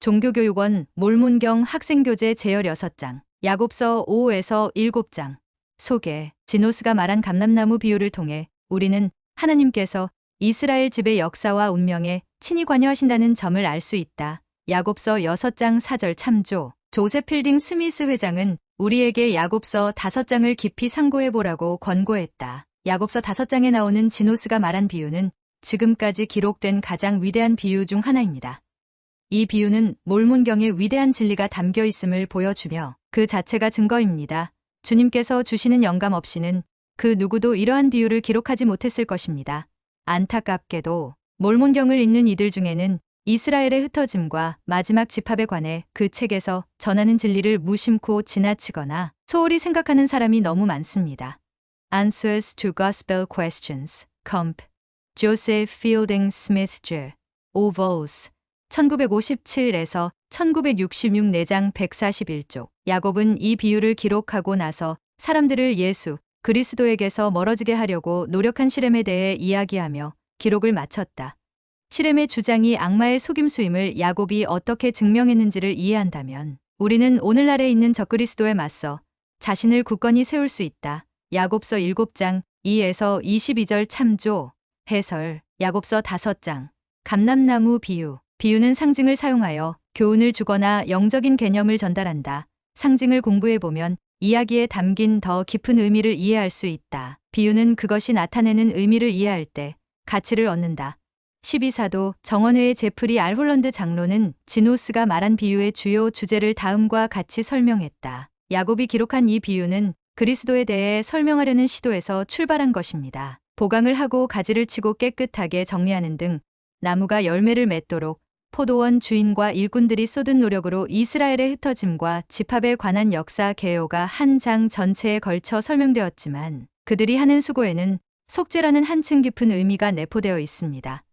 종교교육원 몰문경 학생교재 제열 6장, 야곱서 5에서 7장. 소개. 지노스가 말한 감람나무 비유를 통해 우리는 하나님께서 이스라엘 집의 역사와 운명에 친히 관여하신다는 점을 알 수 있다. 야곱서 6장 4절 참조. 조셉 필딩 스미스 회장은 우리에게 야곱서 5장을 깊이 상고해보라고 권고했다. 야곱서 5장에 나오는 지노스가 말한 비유는 지금까지 기록된 가장 위대한 비유 중 하나입니다. 이 비유는 몰문경에 위대한 진리가 담겨 있음을 보여주며 그 자체가 증거입니다. 주님께서 주시는 영감 없이는 그 누구도 이러한 비유를 기록하지 못했을 것입니다. 안타깝게도 몰문경을 읽는 이들 중에는 이스라엘의 흩어짐과 마지막 집합에 관해 그 책에서 전하는 진리를 무심코 지나치거나 소홀히 생각하는 사람이 너무 많습니다. Answers to Gospel Questions, Comp. Joseph Fielding Smith Jr. Ovals. 1957에서 1966 4장 141쪽. 야곱은 이 비유를 기록하고 나서 사람들을 예수, 그리스도에게서 멀어지게 하려고 노력한 시렘에 대해 이야기하며 기록을 마쳤다. 시렘의 주장이 악마의 속임수임을 야곱이 어떻게 증명했는지를 이해한다면 우리는 오늘날에 있는 적그리스도에 맞서 자신을 굳건히 세울 수 있다. 야곱서 7장 2에서 22절 참조. 해설. 야곱서 5장. 감람나무 비유. 비유는 상징을 사용하여 교훈을 주거나 영적인 개념을 전달한다. 상징을 공부해보면 이야기에 담긴 더 깊은 의미를 이해할 수 있다. 비유는 그것이 나타내는 의미를 이해할 때 가치를 얻는다. 12사도 정원회의 제프리 알 홀런드 장로는 지노스가 말한 비유의 주요 주제를 다음과 같이 설명했다. 야곱이 기록한 이 비유는 그리스도에 대해 설명하려는 시도에서 출발한 것입니다. 보강을 하고 가지를 치고 깨끗하게 정리하는 등 나무가 열매를 맺도록 포도원 주인과 일꾼들이 쏟은 노력으로 이스라엘의 흩어짐과 집합에 관한 역사 개요가 한 장 전체에 걸쳐 설명되었지만 그들이 하는 수고에는 속죄라는 한층 깊은 의미가 내포되어 있습니다.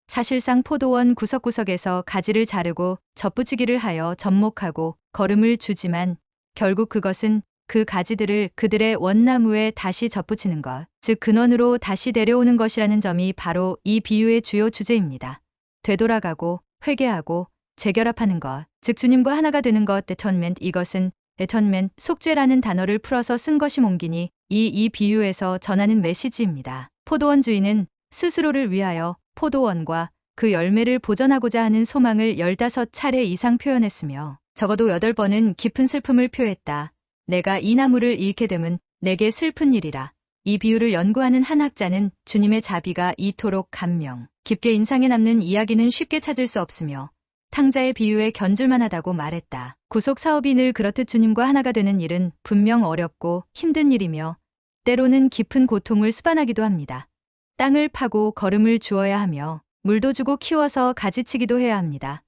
사실상 포도원 구석구석에서 가지를 자르고 접붙이기를 하여 접목하고 거름을 주지만 결국 그것은 그 가지들을 그들의 원나무에 다시 접붙이는 것, 즉 근원으로 다시 데려오는 것이라는 점이 바로 이 비유의 주요 주제입니다. 되돌아가고 회개하고 재결합하는 것, 즉 주님과 하나가 되는 것, atonement. 이것은 atonement, 속죄라는 단어를 풀어서 쓴 것이 몽기니 이 비유에서 전하는 메시지입니다. 포도원 주인은 스스로를 위하여 포도원과 그 열매를 보전하고자 하는 소망을 15차례 이상 표현했으며 적어도 8번은 깊은 슬픔을 표했다. 내가 이 나무를 잃게 됨은 내게 슬픈 일이라. 이 비유를 연구하는 한 학자는 주님의 자비가 이토록 감명 깊게 인상에 남는 이야기는 쉽게 찾을 수 없으며 탕자의 비유에 견줄만 하다고 말했다. 구속 사업이 늘 그렇듯 주님과 하나가 되는 일은 분명 어렵고 힘든 일이며 때로는 깊은 고통을 수반하기도 합니다. 땅을 파고 거름을 주어야 하며 물도 주고 키워서 가지치기도 해야 합니다.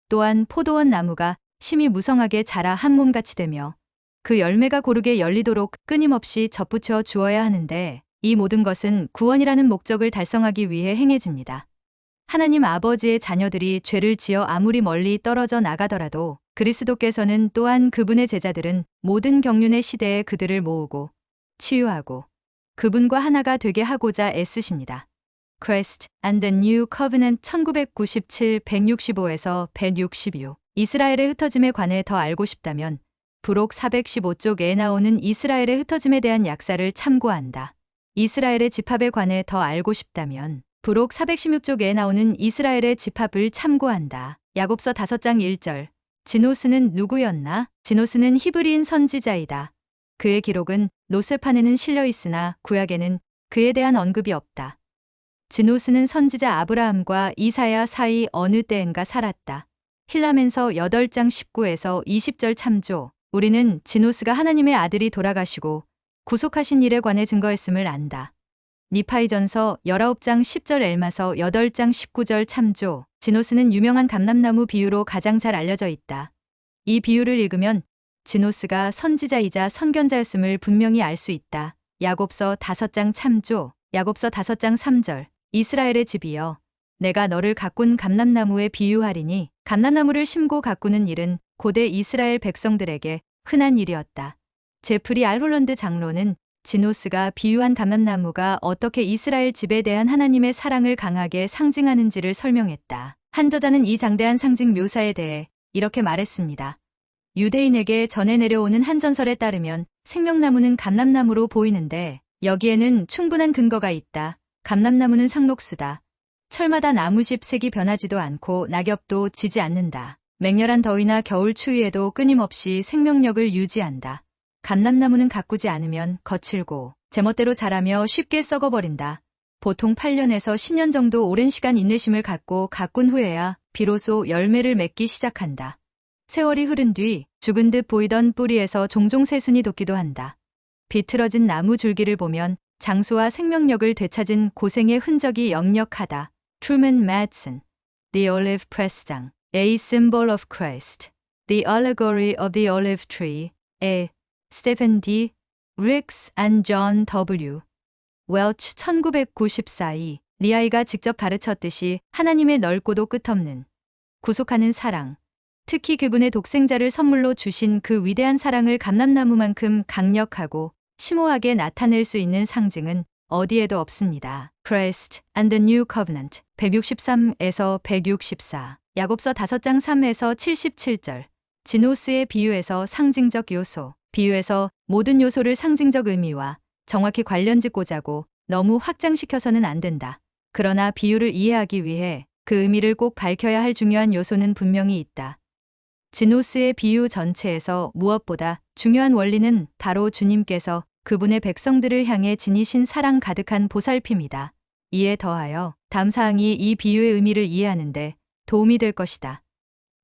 또한 포도원 나무가 심히 무성하게 자라 한 몸같이 되며 그 열매가 고르게 열리도록 끊임없이 접붙여 주어야 하는데 이 모든 것은 구원이라는 목적을 달성하기 위해 행해집니다. 하나님 아버지의 자녀들이 죄를 지어 아무리 멀리 떨어져 나가더라도 그리스도께서는 또한 그분의 제자들은 모든 경륜의 시대에 그들을 모으고 치유하고 그분과 하나가 되게 하고자 애쓰십니다. Christ and the New Covenant 1997 165에서 166. 이스라엘의 흩어짐에 관해 더 알고 싶다면 부록 415쪽에 나오는 이스라엘의 흩어짐에 대한 약사를 참고한다. 이스라엘의 집합에 관해 더 알고 싶다면 부록 416쪽에 나오는 이스라엘의 집합을 참고한다. 야곱서 5장 1절. 지노스는 누구였나? 지노스는 히브리인 선지자이다. 그의 기록은 노쇠판에는 실려 있으나 구약에는 그에 대한 언급이 없다. 지노스는 선지자 아브라함과 이사야 사이 어느 때인가 살았다. 힐라멘서 8장 19에서 20절 참조. 우리는 지노스가 하나님의 아들이 돌아가시고 구속하신 일에 관해 증거했음을 안다. 니파이전서 19장 10절 엘마서 8장 19절 참조. 지노스는 유명한 감람나무 비유로 가장 잘 알려져 있다. 이 비유를 읽으면 지노스가 선지자이자 선견자였음을 분명히 알 수 있다. 야곱서 5장 참조. 야곱서 5장 3절. 이스라엘의 집이여, 내가 너를 가꾼 감람나무에 비유하리니 감람나무를 심고 가꾸는 일은 고대 이스라엘 백성들에게 흔한 일이었다. 제프리 알 홀런드 장로는 지노스가 비유한 감람나무가 어떻게 이스라엘 집에 대한 하나님의 사랑을 강하게 상징하는지를 설명했다. 한 저자는 이 장대한 상징 묘사에 대해 이렇게 말했습니다. 유대인에게 전해 내려오는 한 전설에 따르면 생명나무는 감람나무로 보이는데 여기에는 충분한 근거가 있다. 감람나무는 상록수다. 철마다 나무집 색이 변하지도 않고 낙엽도 지지 않는다. 맹렬한 더위나 겨울 추위에도 끊임없이 생명력을 유지한다. 감람나무는 가꾸지 않으면 거칠고 제멋대로 자라며 쉽게 썩어버린다. 보통 8년에서 10년 정도 오랜 시간 인내심을 갖고 가꾼 후에야 비로소 열매를 맺기 시작한다. 세월이 흐른 뒤 죽은 듯 보이던 뿌리에서 종종 새순이 돋기도 한다. 비틀어진 나무 줄기를 보면 장수와 생명력을 되찾은 고생의 흔적이 역력하다. Truman Madsen, The Olive Press장, A Symbol of Christ, The Allegory of the Olive Tree, 에 Stephen D. Ricks and John W. Welch 1994이 리아이가 직접 가르쳤듯이 하나님의 넓고도 끝없는 구속하는 사랑, 특히 그분의 독생자를 선물로 주신 그 위대한 사랑을 감람나무만큼 강력하고 심오하게 나타낼 수 있는 상징은 어디에도 없습니다. Christ and the New Covenant 163에서 164 야고보서 5장 3에서 77절 지노스의 비유에서 상징적 요소 비유에서 모든 요소를 상징적 의미와 정확히 관련짓고자고 너무 확장시켜서는 안 된다. 그러나 비유를 이해하기 위해 그 의미를 꼭 밝혀야 할 중요한 요소는 분명히 있다. 지노스의 비유 전체에서 무엇보다 중요한 원리는 바로 주님께서 그분의 백성들을 향해 지니신 사랑 가득한 보살핌이다. 이에 더하여 다음 사항이 이 비유의 의미를 이해하는데 도움이 될 것이다.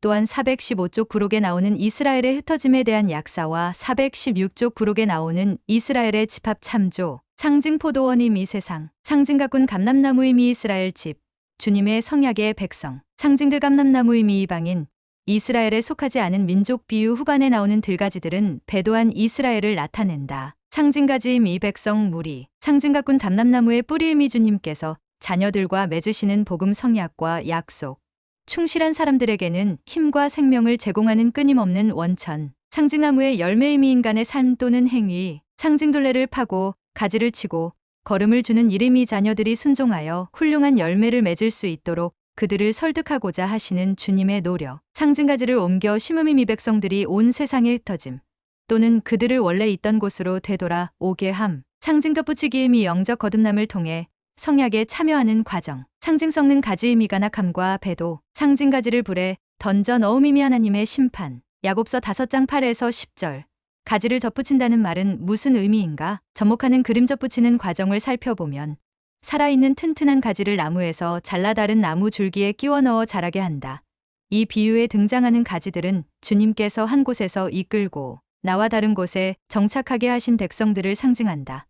또한 415쪽 구록에 나오는 이스라엘의 흩어짐에 대한 약사와 416쪽 구록에 나오는 이스라엘의 집합 참조, 상징 포도원임 이 세상, 상징 가꾼 감람나무임 이 이스라엘 집, 주님의 성약의 백성, 상징들 감람나무임 이 이방인, 이스라엘에 속하지 않은 민족 비유 후반에 나오는 들가지들은 배도한 이스라엘을 나타낸다. 상징가지임 이 백성 무리, 상징 가꾼 감람나무의 뿌리임 이 주님께서 자녀들과 맺으시는 복음 성약과 약속, 충실한 사람들에게는 힘과 생명을 제공하는 끊임없는 원천, 상징나무의 열매임이 인간의 삶 또는 행위, 상징둘레를 파고 가지를 치고 걸음을 주는 이름이 자녀들이 순종하여 훌륭한 열매를 맺을 수 있도록 그들을 설득하고자 하시는 주님의 노력, 상징가지를 옮겨 심음임 이 백성들이 온 세상에 흩어짐, 또는 그들을 원래 있던 곳으로 되돌아 오게 함, 상징 덧붙이기임 이 영적 거듭남을 통해 성약에 참여하는 과정, 상징 썩는 가지의 미간악함과 배도, 상징 가지를 불에 던져 넣음임이 하나님의 심판. 야고보서 5장 8에서 10절. 가지를 덧붙인다는 말은 무슨 의미인가? 접목하는 그림 덧붙이는 과정을 살펴보면 살아있는 튼튼한 가지를 나무에서 잘라 다른 나무 줄기에 끼워 넣어 자라게 한다. 이 비유에 등장하는 가지들은 주님께서 한 곳에서 이끌고 나와 다른 곳에 정착하게 하신 백성들을 상징한다.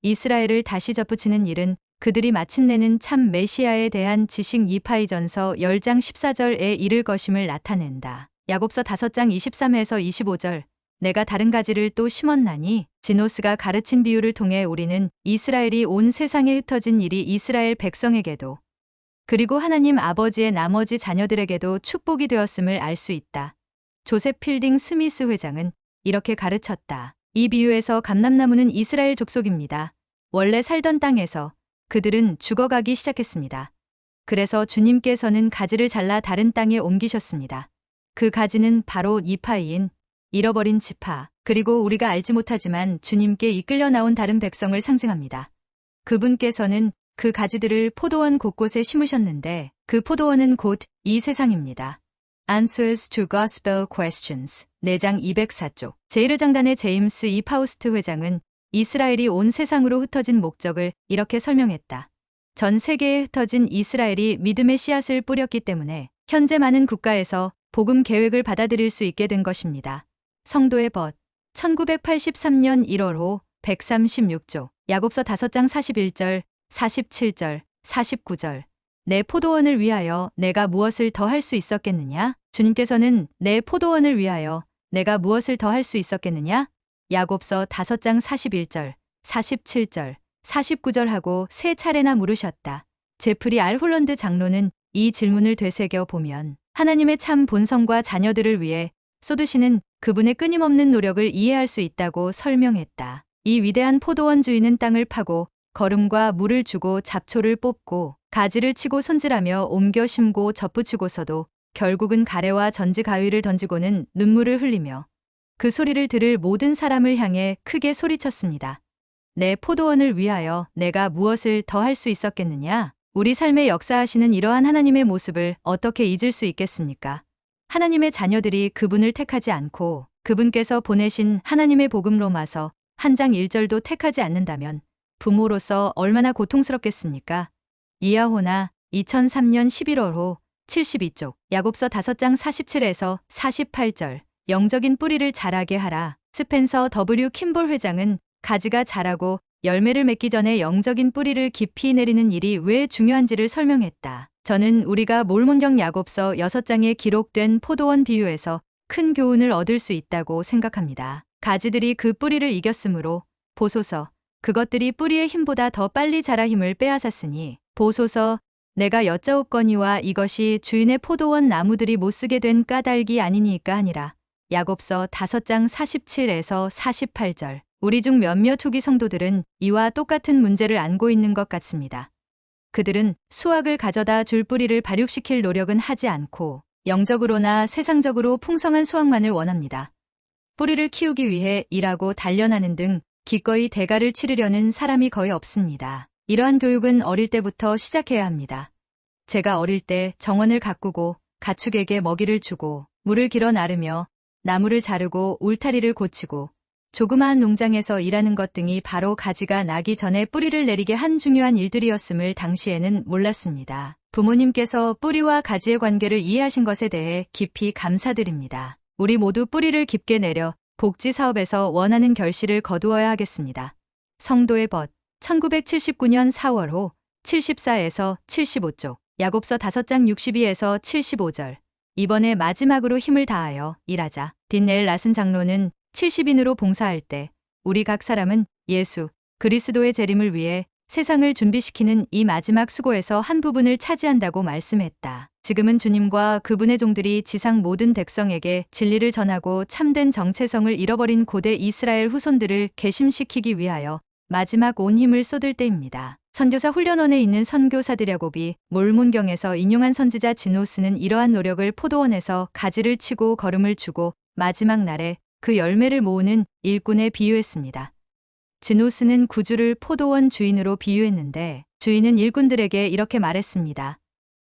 이스라엘을 다시 덧붙이는 일은 그들이 마침내는 참 메시아에 대한 지식 이파이전서 10장 14절에 이를 것임을 나타낸다. 야고보서 5장 23에서 25절. 내가 다른 가지를 또 심었나니 지노스가 가르친 비유를 통해 우리는 이스라엘이 온 세상에 흩어진 일이 이스라엘 백성에게도 그리고 하나님 아버지의 나머지 자녀들에게도 축복이 되었음을 알 수 있다. 조셉 필딩 스미스 회장은 이렇게 가르쳤다. 이 비유에서 감람나무는 이스라엘 족속입니다. 원래 살던 땅에서 그들은 죽어가기 시작했습니다. 그래서 주님께서는 가지를 잘라 다른 땅에 옮기셨습니다. 그 가지는 바로 이파이인 잃어버린 지파, 그리고 우리가 알지 못하지만 주님께 이끌려 나온 다른 백성을 상징합니다. 그분께서는 그 가지들을 포도원 곳곳에 심으셨는데 그 포도원은 곧 이 세상입니다. Answers to Gospel Questions 4장 204쪽. 제1회장단의 제임스 이 파우스트 회장은 이스라엘이 온 세상으로 흩어진 목적을 이렇게 설명했다. 전 세계에 흩어진 이스라엘이 믿음의 씨앗을 뿌렸기 때문에 현재 많은 국가에서 복음 계획을 받아들일 수 있게 된 것입니다. 성도의 벗 1983년 1월호 136조 야고보서 5장 41절, 47절, 49절. 내 포도원을 위하여 내가 무엇을 더 할 수 있었겠느냐? 주님께서는 내 포도원을 위하여 내가 무엇을 더 할 수 있었겠느냐? 야고보서 5장 41절, 47절, 49절 하고 3차례나 물으셨다. 제프리 알 홀런드 장로는 이 질문을 되새겨 보면 하나님의 참 본성과 자녀들을 위해 쏟으시는 그분의 끊임없는 노력을 이해할 수 있다고 설명했다. 이 위대한 포도원 주인은 땅을 파고 거름과 물을 주고 잡초를 뽑고 가지를 치고 손질하며 옮겨 심고 접붙이고서도 결국은 가래와 전지 가위를 던지고는 눈물을 흘리며 그 소리를 들을 모든 사람을 향해 크게 소리쳤습니다. 내 포도원을 위하여 내가 무엇을 더 할 수 있었겠느냐? 우리 삶에 역사하시는 이러한 하나님의 모습을 어떻게 잊을 수 있겠습니까? 하나님의 자녀들이 그분을 택하지 않고 그분께서 보내신 하나님의 복음 로마서 1장 1절도 택하지 않는다면 부모로서 얼마나 고통스럽겠습니까? 이하호나 2003년 11월호 72쪽 야곱서 5장 47에서 48절 영적인 뿌리를 자라게 하라. 스펜서 W 킴볼 회장은 가지가 자라고 열매를 맺기 전에 영적인 뿌리를 깊이 내리는 일이 왜 중요한지를 설명했다. 저는 우리가 몰몬경 야곱서 6장에 기록된 포도원 비유에서 큰 교훈을 얻을 수 있다고 생각합니다. 가지들이 그 뿌리를 이겼으므로 보소서 그것들이 뿌리의 힘보다 더 빨리 자라 힘을 빼앗았으니 보소서 내가 여짜옵거니와 이것이 주인의 포도원 나무들이 못쓰게 된 까닭이 아니니까 하니라. 야곱서 5장 47에서 48절 우리 중 몇몇 후기 성도들은 이와 똑같은 문제를 안고 있는 것 같습니다. 그들은 수확을 가져다 줄 뿌리를 발육시킬 노력은 하지 않고 영적으로나 세상적으로 풍성한 수확만을 원합니다. 뿌리를 키우기 위해 일하고 단련하는 등 기꺼이 대가를 치르려는 사람이 거의 없습니다. 이러한 교육은 어릴 때부터 시작해야 합니다. 제가 어릴 때 정원을 가꾸고 가축에게 먹이를 주고 물을 길어 나르며 나무를 자르고 울타리를 고치고 조그마한 농장에서 일하는 것 등이 바로 가지가 나기 전에 뿌리를 내리게 한 중요한 일들이었음을 당시에는 몰랐습니다. 부모님께서 뿌리와 가지의 관계를 이해하신 것에 대해 깊이 감사드립니다. 우리 모두 뿌리를 깊게 내려 복지 사업에서 원하는 결실을 거두어야 하겠습니다. 성도의 벗 1979년 4월호 74에서 75쪽 야곱서 5장 62에서 75절 이번에 마지막으로 힘을 다하여 일하자. 딘넬 라슨 장로는 70인으로 봉사할 때 우리 각 사람은 예수, 그리스도의 재림을 위해 세상을 준비시키는 이 마지막 수고에서 한 부분을 차지한다고 말씀했다. 지금은 주님과 그분의 종들이 지상 모든 백성에게 진리를 전하고 참된 정체성을 잃어버린 고대 이스라엘 후손들을 개심시키기 위하여 마지막 온 힘을 쏟을 때입니다. 선교사 훈련원에 있는 선교사들 야곱이 몰몬경에서 인용한 선지자 지노스는 이러한 노력을 포도원에서 가지를 치고 걸음을 주고 마지막 날에 그 열매를 모으는 일꾼에 비유했습니다. 지노스는 구주를 포도원 주인으로 비유했는데 주인은 일꾼들에게 이렇게 말했습니다.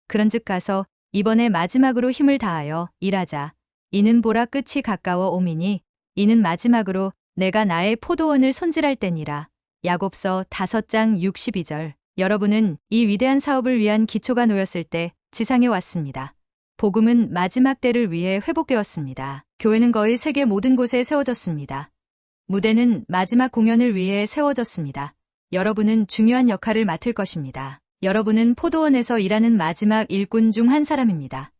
그런즉 가서 이번에 마지막으로 힘을 다하여 일하자. 이는 보라 끝이 가까워 오미니 이는 마지막으로 내가 나의 포도원을 손질할 때니라. 야곱서 5장 62절 여러분은 이 위대한 사업을 위한 기초가 놓였을 때 지상에 왔습니다. 복음은 마지막 때를 위해 회복되었습니다. 교회는 거의 세계 모든 곳에 세워졌습니다. 무대는 마지막 공연을 위해 세워졌습니다. 여러분은 중요한 역할을 맡을 것입니다. 여러분은 포도원에서 일하는 마지막 일꾼 중 한 사람입니다.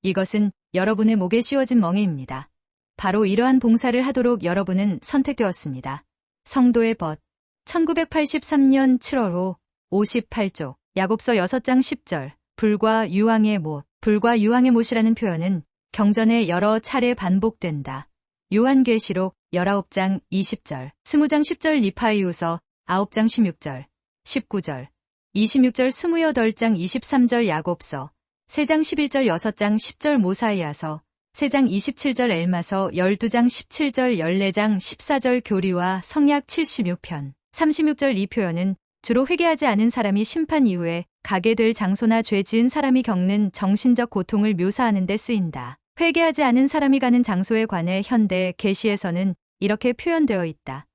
이것은 여러분의 목에 씌워진 멍에입니다. 바로 이러한 봉사를 하도록 여러분은 선택되었습니다. 성도의 벗 1983년 7월호 58쪽 야곱서 6장 10절 불과 유황의 못 불과 유황의 못이라는 표현은 경전에 여러 차례 반복된다. 요한계시록 19장 20절 20장 10절 리파이우서 9장 16절 19절 26절 28장 23절 야곱서 3장 11절 6장 10절 모사이아서 3장 27절 엘마서 12장 17절 14장 14절 교리와 성약 76편 36절 이 표현은 주로 회개하지 않은 사람이 심판 이후에 가게 될 장소나 죄 지은 사람이 겪는 정신적 고통을 묘사하는 데 쓰인다. 회개하지 않은 사람이 가는 장소에 관해 현대 계시에서는 이렇게 표현되어 있다.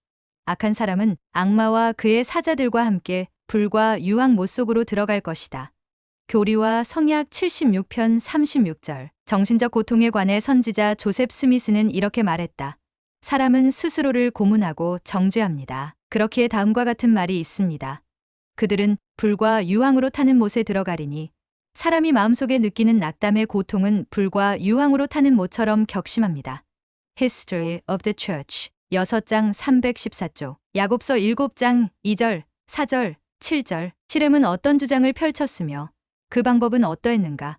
악한 사람은 악마와 그의 사자들과 함께 불과 유황 못 속으로 들어갈 것이다. 교리와 성약 76편 36절 정신적 고통에 관해 선지자 조셉 스미스는 이렇게 말했다. 사람은 스스로를 고문하고 정죄합니다. 그렇기에 다음과 같은 말이 있습니다. 그들은 불과 유황으로 타는 못에 들어가리니 사람이 마음속에 느끼는 낙담의 고통은 불과 유황으로 타는 못처럼 격심합니다. History of the Church 6장 314쪽 야곱서 7장 2절, 4절, 7절 시렘은 어떤 주장을 펼쳤으며 그 방법은 어떠했는가?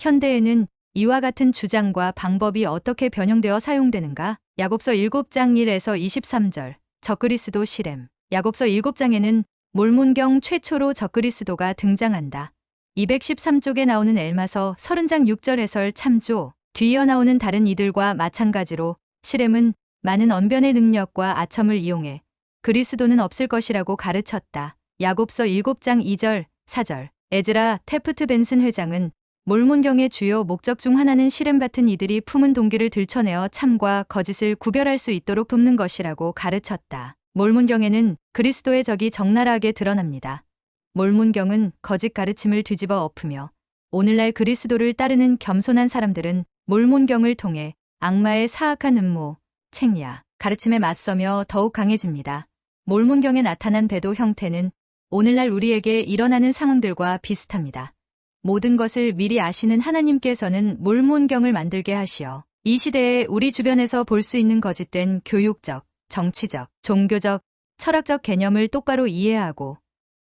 현대에는 이와 같은 주장과 방법이 어떻게 변형되어 사용되는가? 야곱서 7장 1에서 23절 적그리스도 시렘 야곱서 7장에는 몰몬경 최초로 적그리스도가 등장한다. 213쪽에 나오는 엘마서 30장 6절 해설 참조. 뒤이어 나오는 다른 이들과 마찬가지로 시렘은 많은 언변의 능력과 아첨을 이용해 그리스도는 없을 것이라고 가르쳤다. 야곱서 7장 2절, 4절. 에즈라 테프트 벤슨 회장은 몰몬경의 주요 목적 중 하나는 시렘 같은 이들이 품은 동기를 들춰내어 참과 거짓을 구별할 수 있도록 돕는 것이라고 가르쳤다. 몰몬경에는 그리스도의 적이 적나라하게 드러납니다. 몰몬경은 거짓 가르침을 뒤집어 엎으며 오늘날 그리스도를 따르는 겸손한 사람들은 몰몬경을 통해 악마의 사악한 음모, 책야, 가르침에 맞서며 더욱 강해집니다. 몰몬경에 나타난 배도 형태는 오늘날 우리에게 일어나는 상황들과 비슷합니다. 모든 것을 미리 아시는 하나님께서는 몰몬경을 만들게 하시어 이 시대에 우리 주변에서 볼 수 있는 거짓된 교육적, 정치적, 종교적, 철학적 개념을 똑바로 이해하고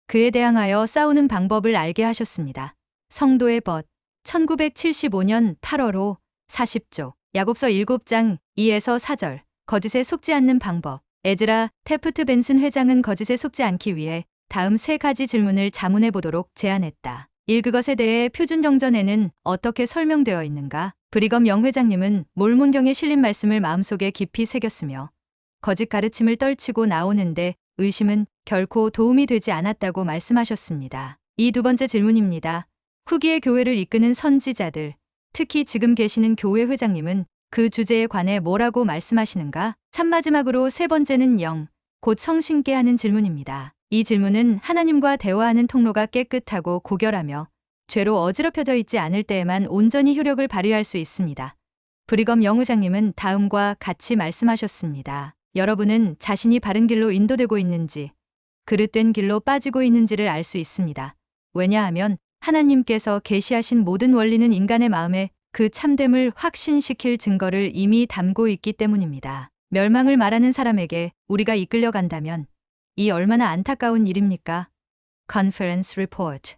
그에 대항하여 싸우는 방법을 알게 하셨습니다. 성도의 벗 1975년 8월 40조 야곱서 7장 2에서 4절 거짓에 속지 않는 방법. 에즈라 테프트 벤슨 회장은 거짓에 속지 않기 위해 다음 3가지 질문을 자문해 보도록 제안했다. 1. 그것에 대해 표준 경전에는 어떻게 설명되어 있는가? 브리검 영 회장님은 몰몬경에 실린 말씀을 마음속에 깊이 새겼으며 거짓 가르침을 떨치고 나오는데 의심은 결코 도움이 되지 않았다고 말씀하셨습니다. 이 2번째 질문입니다. 후기의 교회를 이끄는 선지자들, 특히 지금 계시는 교회 회장님은 그 주제에 관해 뭐라고 말씀하시는가? 참마지막으로 3번째는 영, 곧 성신께 하는 질문입니다. 이 질문은 하나님과 대화하는 통로가 깨끗하고 고결하며 죄로 어지럽혀져 있지 않을 때에만 온전히 효력을 발휘할 수 있습니다. 브리검 영 회장님은 다음과 같이 말씀하셨습니다. 여러분은 자신이 바른 길로 인도되고 있는지, 그릇된 길로 빠지고 있는지를 알 수 있습니다. 왜냐하면 하나님께서 계시하신 모든 원리는 인간의 마음에 그 참됨을 확신시킬 증거를 이미 담고 있기 때문입니다. 멸망을 말하는 사람에게 우리가 이끌려간다면 이 얼마나 안타까운 일입니까? Conference Report.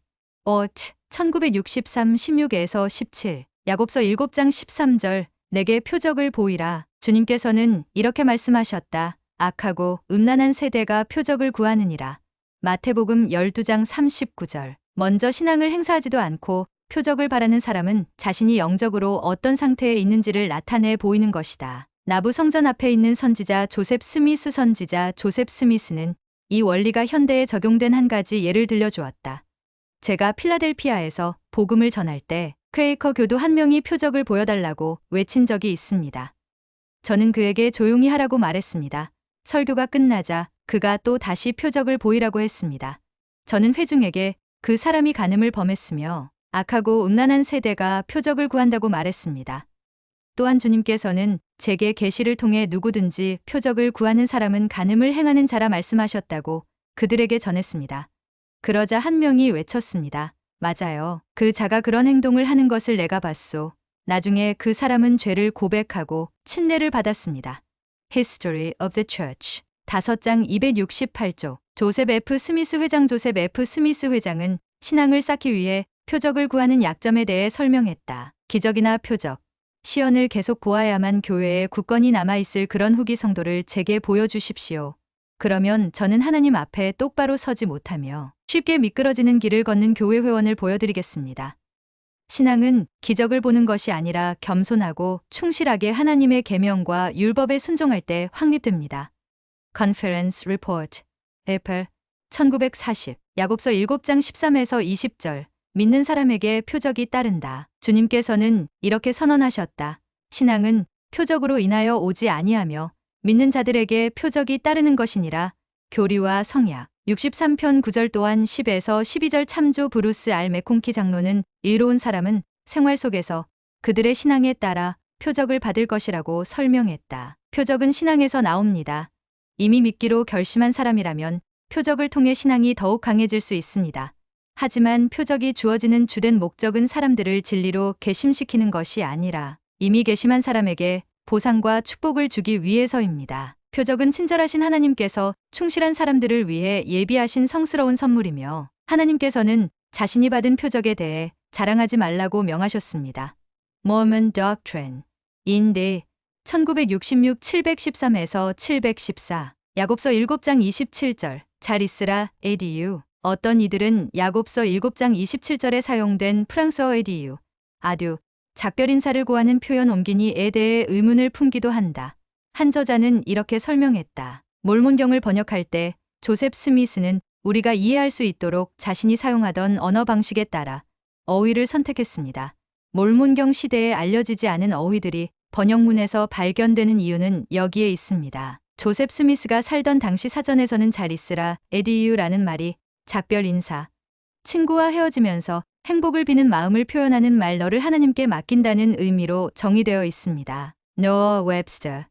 1963 16에서 17. 야곱서 7장 13절. 내게 표적을 보이라. 주님께서는 이렇게 말씀하셨다. 악하고 음란한 세대가 표적을 구하느니라. 마태복음 12장 39절. 먼저 신앙을 행사하지도 않고 표적을 바라는 사람은 자신이 영적으로 어떤 상태에 있는지를 나타내 보이는 것이다. 나부 성전 앞에 있는 선지자 조셉 스미스 선지자 조셉 스미스는 이 원리가 현대에 적용된 한 가지 예를 들려주었다. 제가 필라델피아에서 복음을 전할 때 퀘이커 교도 한 명이 표적을 보여달라고 외친 적이 있습니다. 저는 그에게 조용히 하라고 말했습니다. 설교가 끝나자 그가 또 다시 표적을 보이라고 했습니다. 저는 회중에게 그 사람이 간음을 범했으며 악하고 음란한 세대가 표적을 구한다고 말했습니다. 또한 주님께서는 제게 계시를 통해 누구든지 표적을 구하는 사람은 간음을 행하는 자라 말씀하셨다고 그들에게 전했습니다. 그러자 한 명이 외쳤습니다. 맞아요. 그 자가 그런 행동을 하는 것을 내가 봤소. 나중에 그 사람은 죄를 고백하고 침례를 받았습니다. History of the Church 5장 268조. 조셉 F. 스미스 회장 조셉 F. 스미스 회장은 신앙을 쌓기 위해 표적을 구하는 약점에 대해 설명했다. 기적이나 표적, 시연을 계속 보아야만 교회에 굳건히 남아있을 그런 후기 성도를 제게 보여주십시오. 그러면 저는 하나님 앞에 똑바로 서지 못하며 쉽게 미끄러지는 길을 걷는 교회 회원을 보여드리겠습니다. 신앙은 기적을 보는 것이 아니라 겸손하고 충실하게 하나님의 계명과 율법에 순종할 때 확립됩니다. Conference Report. 에펠 1940. 야곱서 7장 13에서 20절. 믿는 사람에게 표적이 따른다. 주님께서는 이렇게 선언하셨다. 신앙은 표적으로 인하여 오지 아니하며 믿는 자들에게 표적이 따르는 것이니라. 교리와 성약 63편 9절 또한 10에서 12절 참조 브루스 알 메콩키 장로는 의로운 사람은 생활 속에서 그들의 신앙에 따라 표적을 받을 것이라고 설명했다. 표적은 신앙에서 나옵니다. 이미 믿기로 결심한 사람이라면 표적을 통해 신앙이 더욱 강해질 수 있습니다. 하지만 표적이 주어지는 주된 목적은 사람들을 진리로 개심시키는 것이 아니라 이미 개심한 사람에게 보상과 축복을 주기 위해서입니다. 표적은 친절하신 하나님께서 충실한 사람들을 위해 예비하신 성스러운 선물이며 하나님께서는 자신이 받은 표적에 대해 자랑하지 말라고 명하셨습니다. Mormon Doctrine. 인데 1966 713에서 714. 야곱서 7장 27절. 잘 있으라, 에디유. 어떤 이들은 야곱서 7장 27절에 사용된 프랑스어의 디유, 아듀, 작별 인사를 고하는 표현 옮기니에 대해 의문을 품기도 한다. 한 저자는 이렇게 설명했다. 몰몬경을 번역할 때 조셉 스미스는 우리가 이해할 수 있도록 자신이 사용하던 언어 방식에 따라 어휘를 선택했습니다. 몰몬경 시대에 알려지지 않은 어휘들이 번역문에서 발견되는 이유는 여기에 있습니다. 조셉 스미스가 살던 당시 사전에서는 잘 있으라 에디유라는 말이 작별 인사, 친구와 헤어지면서 행복을 비는 마음을 표현하는 말 너를 하나님께 맡긴다는 의미로 정의되어 있습니다. Noah Webster,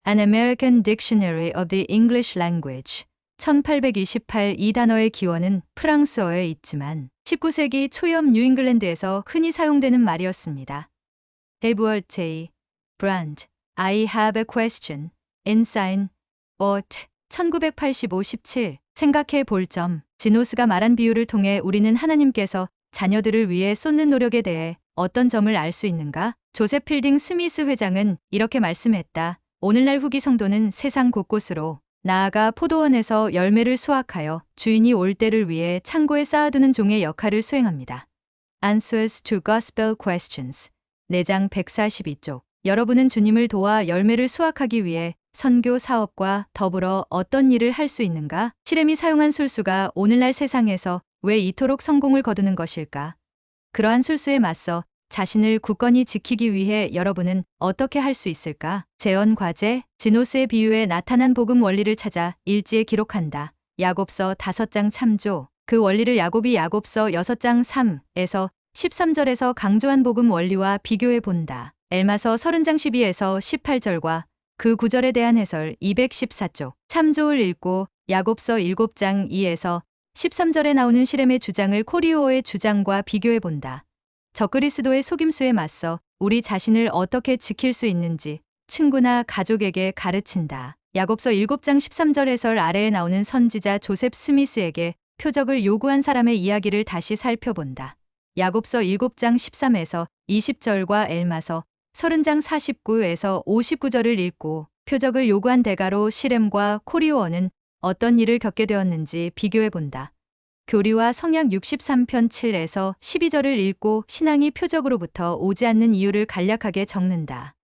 An American Dictionary of the English Language 1828 이 단어의 기원은 프랑스어에 있지만 19세기 초엽 뉴잉글랜드에서 흔히 사용되는 말이었습니다. 에드워드 J. 브란드, I have a question, ensign, what, 1985-17 생각해 볼 점, 지노스가 말한 비유를 통해 우리는 하나님께서 자녀들을 위해 쏟는 노력에 대해 어떤 점을 알 수 있는가? 조셉 필딩 스미스 회장은 이렇게 말씀했다. 오늘날 후기 성도는 세상 곳곳으로 나아가 포도원에서 열매를 수확하여 주인이 올 때를 위해 창고에 쌓아두는 종의 역할을 수행합니다. Answers to Gospel Questions 4장 142쪽 여러분은 주님을 도와 열매를 수확하기 위해 선교 사업과 더불어 어떤 일을 할 수 있는가? 시렘이 사용한 술수가 오늘날 세상에서 왜 이토록 성공을 거두는 것일까? 그러한 술수에 맞서 자신을 굳건히 지키기 위해 여러분은 어떻게 할 수 있을까? 재원 과제, 지노스의 비유에 나타난 복음 원리를 찾아 일지에 기록한다. 야곱서 5장 참조. 그 원리를 야곱이 야곱서 6장 3에서 13절에서 강조한 복음 원리와 비교해 본다. 엘마서 30장 12에서 18절과 그 구절에 대한 해설 214쪽. 참조를 읽고 야곱서 7장 2에서 13절에 나오는 시렘의 주장을 코리오의 주장과 비교해 본다. 적그리스도의 속임수에 맞서 우리 자신을 어떻게 지킬 수 있는지 친구나 가족에게 가르친다. 야곱서 7장 13절 해설 아래에 나오는 선지자 조셉 스미스에게 표적을 요구한 사람의 이야기를 다시 살펴본다. 야곱서 7장 13에서 20절과 엘마서 30장 49에서 59절을 읽고 표적을 요구한 대가로 시렘과 코리오어는 어떤 일을 겪게 되었는지 비교해 본다. 교리와 성약 63편 7에서 12절을 읽고 신앙이 표적으로부터 오지 않는 이유를 간략하게 적는다.